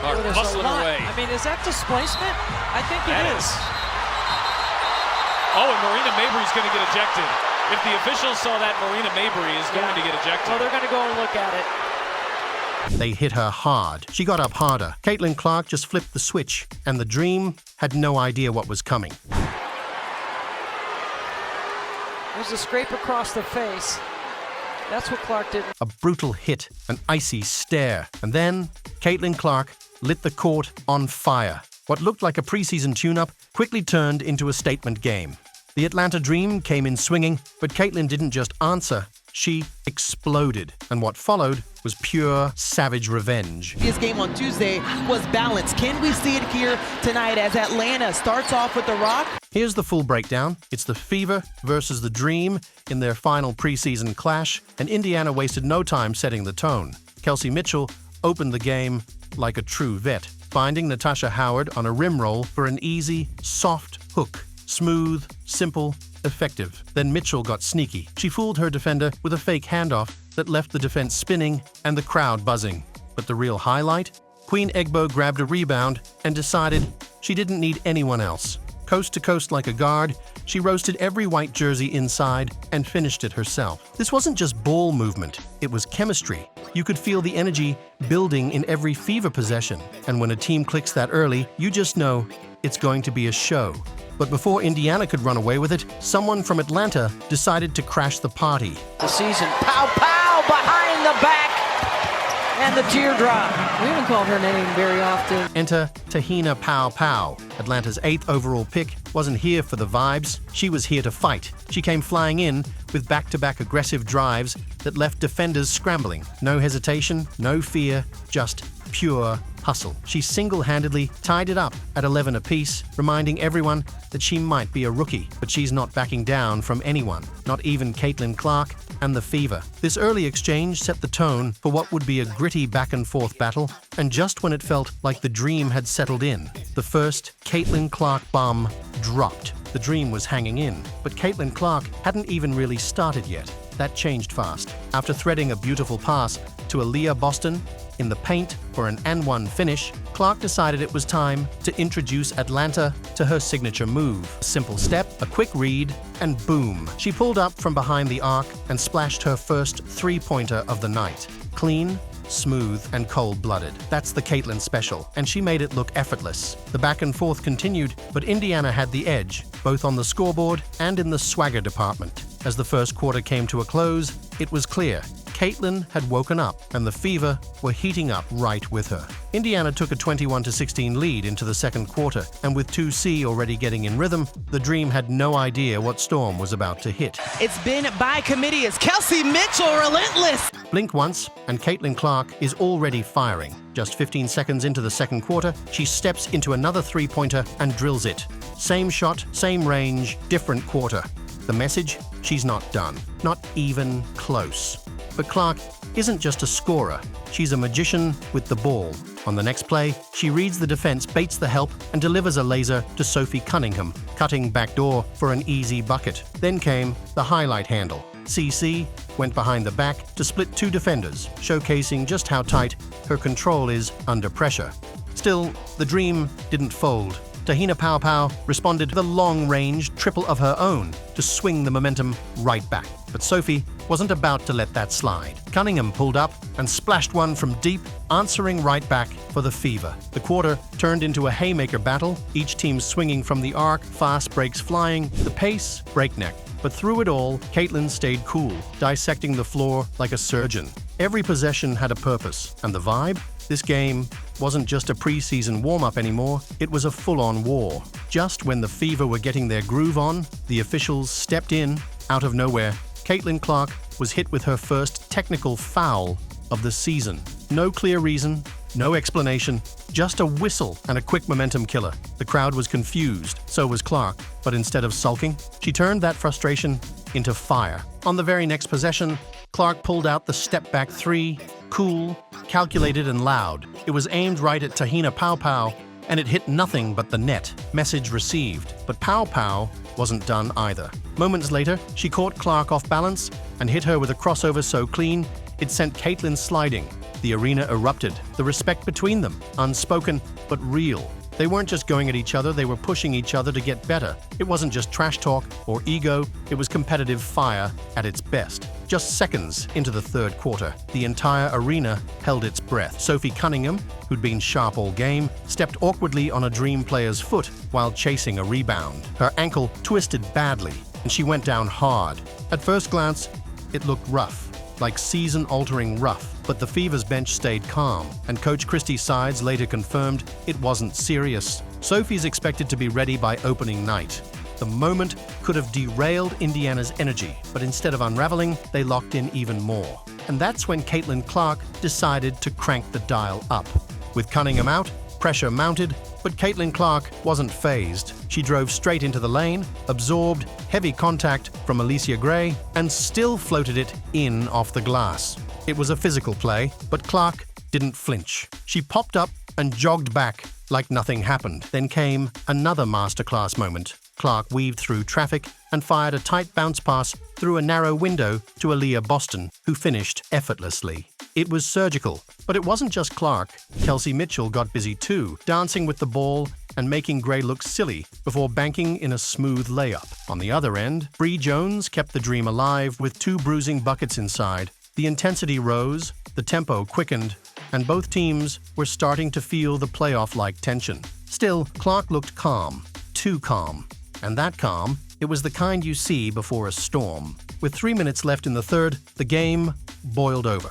Clark busting away. I mean, is that displacement? I think it is. Oh, and Marina Mabry's going to get ejected. If the officials saw that, Marina Mabry is going to get ejected. Well, they're going to go and look at it. They hit her hard. She got up harder. Caitlin Clark just flipped the switch, and the Dream had no idea what was coming. There's a scrape across the face. That's what Clark did. A brutal hit, an icy stare, and then Caitlin Clark lit the court on fire. What looked like a preseason tune-up quickly turned into a statement game. The Atlanta Dream came in swinging, but Caitlin didn't just answer, she exploded. And what followed was pure savage revenge. This game on Tuesday was balanced. Can we see it here tonight as Atlanta starts off with the rock? Here's the full breakdown. It's the Fever versus the Dream in their final preseason clash, and Indiana wasted no time setting the tone. Kelsey Mitchell opened the game like a true vet, finding Natasha Howard on a rim roll for an easy, soft hook. Smooth, simple, effective. Then Mitchell got sneaky. She fooled her defender with a fake handoff that left the defense spinning and the crowd buzzing. But the real highlight? Queen Egbo grabbed a rebound and decided she didn't need anyone else. Coast to coast like a guard, she roasted every white jersey inside and finished it herself. This wasn't just ball movement, it was chemistry. You could feel the energy building in every Fever possession. And when a team clicks that early, you just know it's going to be a show. But before Indiana could run away with it, someone from Atlanta decided to crash the party. The season, pow, pow, behind the back, and the teardrop. We haven't called her name very often. Enter Tahina Pow Pow. Atlanta's 8th overall pick wasn't here for the vibes. She was here to fight. She came flying in with back-to-back aggressive drives that left defenders scrambling. No hesitation, no fear, just pure hustle. She single-handedly tied it up at 11 apiece, reminding everyone that she might be a rookie, but she's not backing down from anyone, not even Caitlin Clark and the Fever. This early exchange set the tone for what would be a gritty back-and-forth battle, and just when it felt like the Dream had settled in, the first Caitlin Clark bomb dropped. The Dream was hanging in, but Caitlin Clark hadn't even really started yet. That changed fast. After threading a beautiful pass to Aaliyah Boston in the paint for an and-one finish, Clark decided it was time to introduce Atlanta to her signature move. A simple step, a quick read, and boom. She pulled up from behind the arc and splashed her first three-pointer of the night. Clean, smooth, and cold-blooded. That's the Caitlin special, and she made it look effortless. The back and forth continued, but Indiana had the edge, both on the scoreboard and in the swagger department. As the first quarter came to a close, it was clear Caitlin had woken up, and the Fever were heating up right with her. Indiana took a 21-16 lead into the second quarter, and with 2C already getting in rhythm, the Dream had no idea what storm was about to hit. It's been by committee as Kelsey Mitchell relentless. Blink once, and Caitlin Clark is already firing. Just 15 seconds into the second quarter, she steps into another three-pointer and drills it. Same shot, same range, different quarter. The message? She's not done. Not even close. But Clark isn't just a scorer. She's a magician with the ball. On the next play, she reads the defense, baits the help, and delivers a laser to Sophie Cunningham, cutting backdoor for an easy bucket. Then came the highlight handle. CC went behind the back to split two defenders, showcasing just how tight her control is under pressure. Still, the Dream didn't fold. Tahina Pow Pow responded with a long-range triple of her own to swing the momentum right back. But Sophie wasn't about to let that slide. Cunningham pulled up and splashed one from deep, answering right back for the Fever. The quarter turned into a haymaker battle, each team swinging from the arc, fast breaks flying, the pace breakneck. But through it all, Caitlin stayed cool, dissecting the floor like a surgeon. Every possession had a purpose, and the vibe? This game wasn't just a preseason warm-up anymore, it was a full-on war. Just when the Fever were getting their groove on, the officials stepped in. Out of nowhere, Caitlin Clark was hit with her first technical foul of the season. No clear reason, no explanation, just a whistle and a quick momentum killer. The crowd was confused, so was Clark, but instead of sulking, she turned that frustration into fire. On the very next possession, Clark pulled out the step-back three, cool, calculated, and loud. It was aimed right at Tahina Pow Pow, and it hit nothing but the net. Message received. But Pow Pow wasn't done either. Moments later, she caught Clark off balance and hit her with a crossover so clean, it sent Caitlin sliding. The arena erupted, the respect between them, unspoken but real. They weren't just going at each other, they were pushing each other to get better. It wasn't just trash talk or ego, it was competitive fire at its best. Just seconds into the third quarter, the entire arena held its breath. Sophie Cunningham, who'd been sharp all game, stepped awkwardly on a Dream player's foot while chasing a rebound. Her ankle twisted badly, and she went down hard. At first glance, it looked rough, like season-altering rough. But the Fever's bench stayed calm, and Coach Christie Sides later confirmed it wasn't serious. Sophie's expected to be ready by opening night. The moment could have derailed Indiana's energy, but instead of unraveling, they locked in even more. And that's when Caitlin Clark decided to crank the dial up. With Cunningham out, pressure mounted, but Caitlin Clark wasn't fazed. She drove straight into the lane, absorbed heavy contact from Alicia Gray, and still floated it in off the glass. It was a physical play, but Clark didn't flinch. She popped up and jogged back like nothing happened. Then came another masterclass moment. Clark weaved through traffic and fired a tight bounce pass through a narrow window to Aaliyah Boston, who finished effortlessly. It was surgical, but it wasn't just Clark. Kelsey Mitchell got busy too, dancing with the ball and making Gray look silly before banking in a smooth layup. On the other end, Bree Jones kept the Dream alive with 2 bruising buckets inside. The intensity rose, the tempo quickened, and both teams were starting to feel the playoff-like tension. Still, Clark looked calm, too calm. And that calm, it was the kind you see before a storm. With 3 minutes left in the third, the game boiled over.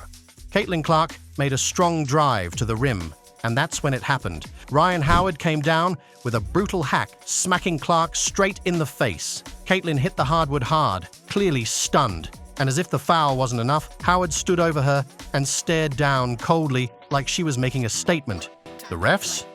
Caitlin Clark made a strong drive to the rim, and that's when it happened. Ryan Howard came down with a brutal hack, smacking Clark straight in the face. Caitlin hit the hardwood hard, clearly stunned. And as if the foul wasn't enough, Howard stood over her and stared down coldly like she was making a statement. The refs?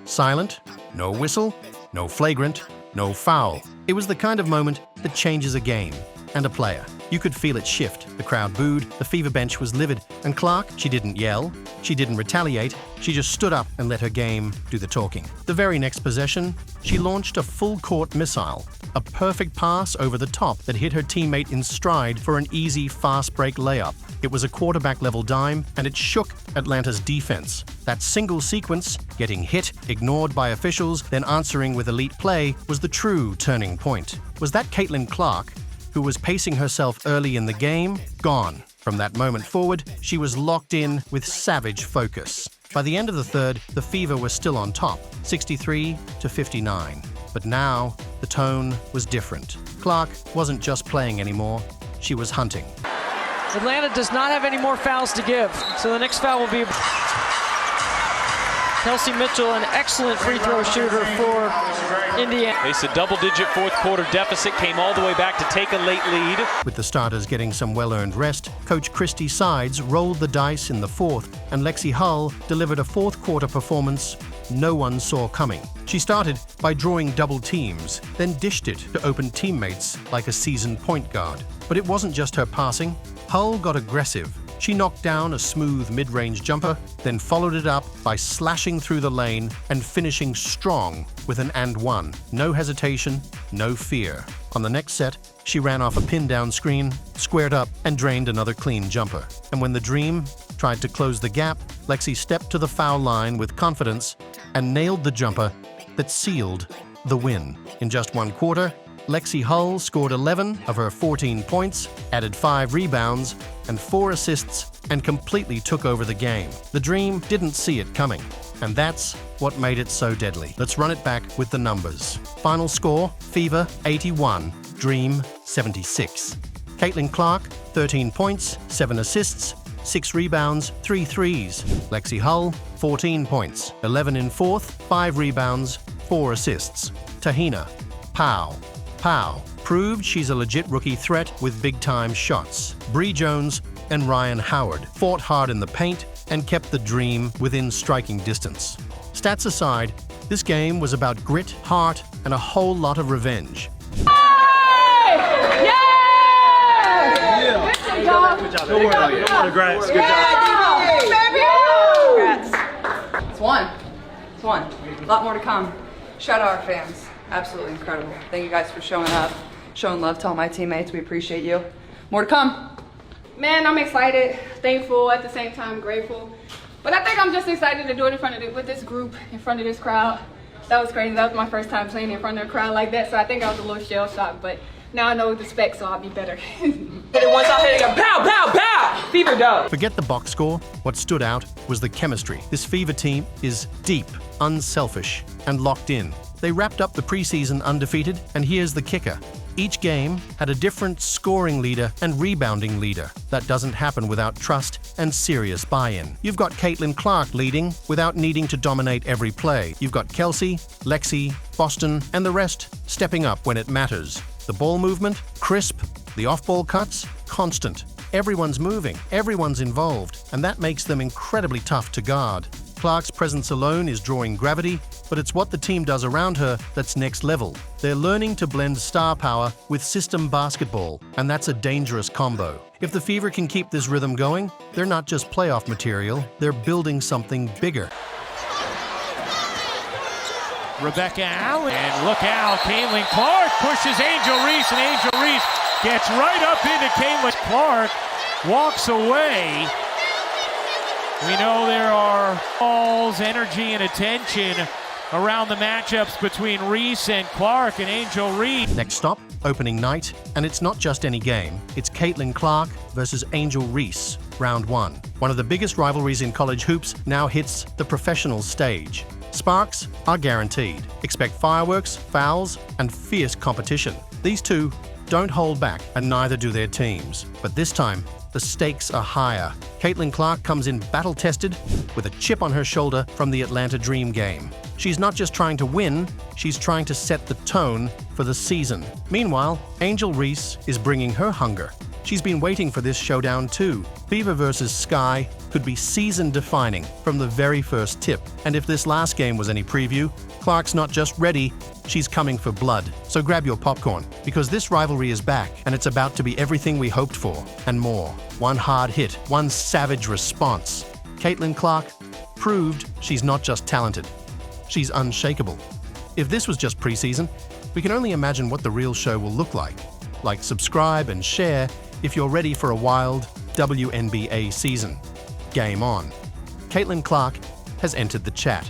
Silent, no whistle, no flagrant, no foul. It was the kind of moment that changes a game and a player. You could feel it shift. The crowd booed, the Fever bench was livid, and Clark, she didn't yell, she didn't retaliate, she just stood up and let her game do the talking. The very next possession, she launched a full-court missile, a perfect pass over the top that hit her teammate in stride for an easy fast-break layup. It was a quarterback-level dime, and it shook Atlanta's defense. That single sequence, getting hit, ignored by officials, then answering with elite play, was the true turning point. Was that Caitlin Clark, who was pacing herself early in the game, gone? From that moment forward, she was locked in with savage focus. By the end of the third, the Fever was still on top, 63-59. But now, the tone was different. Clark wasn't just playing anymore, she was hunting. Atlanta does not have any more fouls to give, so the next foul will be Kelsey Mitchell, an excellent free throw shooter for Indiana. Faced a double-digit fourth quarter deficit, came all the way back to take a late lead. With the starters getting some well-earned rest, Coach Christie Sides rolled the dice in the fourth, and Lexie Hull delivered a fourth quarter performance no one saw coming. She started by drawing double teams, then dished it to open teammates like a seasoned point guard. But it wasn't just her passing. Hull got aggressive. She knocked down a smooth mid-range jumper, then followed it up by slashing through the lane and finishing strong with an and one. No hesitation, no fear. On the next set, she ran off a pin-down screen, squared up, and drained another clean jumper. And when the Dream tried to close the gap, Lexie stepped to the foul line with confidence and nailed the jumper that sealed the win. In just one quarter, Lexie Hull scored 11 of her 14 points, added 5 rebounds and 4 assists, and completely took over the game. The Dream didn't see it coming, and that's what made it so deadly. Let's run it back with the numbers. Final score, Fever 81, Dream 76. Caitlin Clark, 13 points, 7 assists, 6 rebounds, 3 threes. Lexie Hull, 14 points, 11 in fourth, 5 rebounds, 4 assists. Tahina, pow. Proved she's a legit rookie threat with big-time shots. Bree Jones and Ryan Howard fought hard in the paint and kept the Dream within striking distance. Stats aside, this game was about grit, heart, and a whole lot of revenge. Good job. Don't worry. Congrats. Good job. Congrats. It's one. A lot more to come. Shout out our fans. Absolutely incredible. Thank you guys for showing up, showing love to all my teammates. We appreciate you. More to come. Man, I'm excited, thankful, at the same time grateful. But I think I'm just excited to do it in front of with this group, in front of this crowd. That was crazy. That was my first time playing in front of a crowd like that, so I think I was a little shell-shocked, but now I know the specs, so I'll be better. Hit it once, I'll hit it again. Pow, pow, pow! Fever dog. Forget the box score. What stood out was the chemistry. This Fever team is deep, unselfish, and locked in. They wrapped up the preseason undefeated, and here's the kicker. Each game had a different scoring leader and rebounding leader. That doesn't happen without trust and serious buy-in. You've got Caitlin Clark leading without needing to dominate every play. You've got Kelsey, Lexie, Boston, and the rest stepping up when it matters. The ball movement, crisp. The off-ball cuts, constant. Everyone's moving, everyone's involved, and that makes them incredibly tough to guard. Clark's presence alone is drawing gravity, but it's what the team does around her that's next level. They're learning to blend star power with system basketball, and that's a dangerous combo. If the Fever can keep this rhythm going, they're not just playoff material, they're building something bigger. Rebecca Allen, and look out, Caitlin Clark pushes Angel Reese, and Angel Reese gets right up into Caitlin Clark, walks away. We know there are balls, energy, and attention around the matchups between Reese and Clark and Angel Reese. Next stop, opening night, and it's not just any game. It's Caitlin Clark versus Angel Reese, round 1. One of the biggest rivalries in college hoops now hits the professional stage. Sparks are guaranteed. Expect fireworks, fouls, and fierce competition. These two don't hold back, and neither do their teams. But this time, the stakes are higher. Caitlin Clark comes in battle-tested with a chip on her shoulder from the Atlanta Dream game. She's not just trying to win, she's trying to set the tone for the season. Meanwhile, Angel Reese is bringing her hunger. She's been waiting for this showdown too. Fever versus Sky could be season-defining from the very first tip. And if this last game was any preview, Clark's not just ready, she's coming for blood. So grab your popcorn, because this rivalry is back, and it's about to be everything we hoped for, and more. One hard hit, one savage response. Caitlin Clark proved she's not just talented, she's unshakable. If this was just preseason, we can only imagine what the real show will look like. Like, subscribe, and share if you're ready for a wild WNBA season. Game on. Caitlin Clark has entered the chat.